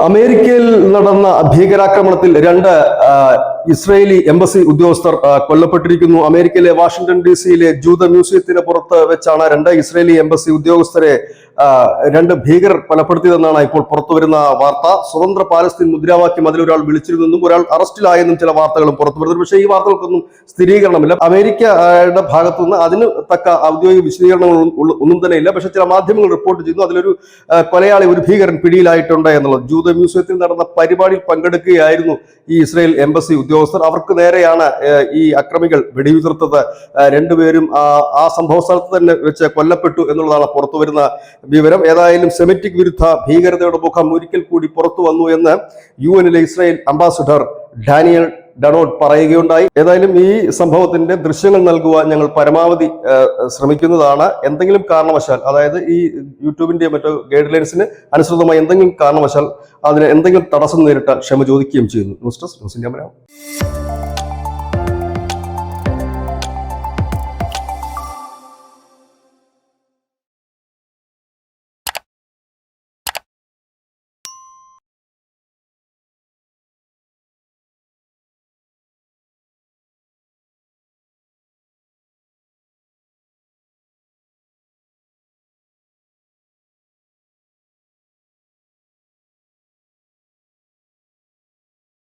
അമേരിക്കയിൽ നടന്ന ഭീകരാക്രമണത്തിൽ രണ്ട് ഇസ്രയേലി എംബസി ഉദ്യോഗസ്ഥർ കൊല്ലപ്പെട്ടിരിക്കുന്നു. അമേരിക്കയിലെ വാഷിംഗ്ടൺ DC-യിലെ ജൂത മ്യൂസിയത്തിന് പുറത്ത് വെച്ചാണ് രണ്ട് ഇസ്രയേലി എംബസി ഉദ്യോഗസ്ഥരെ രണ്ട് ഭീകരർ കൊലപ്പെടുത്തിയതെന്നാണ് ഇപ്പോൾ പുറത്തുവരുന്ന വാർത്ത. സ്വതന്ത്ര പാലസ്തീൻ മുദ്രാവാക്യം അതിലൊരാൾ വിളിച്ചിരുന്നെന്നും ഒരാൾ അറസ്റ്റിലായെന്നും ചില വാർത്തകളും പുറത്തു വരുന്നത്. പക്ഷേ ഈ വാർത്തകൾക്കൊന്നും സ്ഥിരീകരണമില്ല. അമേരിക്കയുടെ ഭാഗത്തുനിന്ന് അതിന് തക്ക ഔദ്യോഗിക വിശദീകരണങ്ങൾ ഒന്നും തന്നെ ഇല്ല. പക്ഷെ ചില മാധ്യമങ്ങൾ റിപ്പോർട്ട് ചെയ്യുന്നു അതിലൊരു കൊലയാളി, ഒരു ഭീകരൻ പിടിയിലായിട്ടുണ്ട് എന്നുള്ളത്. ജൂത മ്യൂസിയത്തിൽ നടന്ന പരിപാടിയിൽ പങ്കെടുക്കുകയായിരുന്നു ഈ ഇസ്രയേൽ എംബസി ഉദ്യോഗസ്ഥർ. അവർക്ക് നേരെയാണ് ഈ അക്രമികൾ വെടിയുതിർത്തത്. രണ്ടുപേരും ആ സംഭവ സ്ഥലത്ത് തന്നെ വെച്ച് കൊല്ലപ്പെട്ടു എന്നുള്ളതാണ് പുറത്തു വരുന്ന വിവരം. ഏതായാലും സെമിറ്റിക് വിരുദ്ധ ഭീകരതയുടെ മുഖം ഒരിക്കൽ കൂടി പുറത്തു വന്നു എന്ന് UN-ലെ ഇസ്രായേൽ അംബാസിഡർ ഡാനിയൽ ഡണോട്ട് പറയുകയുണ്ടായി. ഏതായാലും ഈ സംഭവത്തിന്റെ ദൃശ്യങ്ങൾ നൽകുവാൻ ഞങ്ങൾ പരമാവധി ശ്രമിക്കുന്നതാണ്. എന്തെങ്കിലും കാരണവശാൽ, അതായത് ഈ യൂട്യൂബിന്റെ മറ്റു ഗൈഡ് ലൈൻസിന് അനുസൃതമായി എന്തെങ്കിലും കാരണവശാൽ അതിന് എന്തെങ്കിലും തടസ്സം നേരിട്ടാൽ ക്ഷമ ചോദിക്കുകയും ചെയ്യുന്നു. News desk news India Malayalam.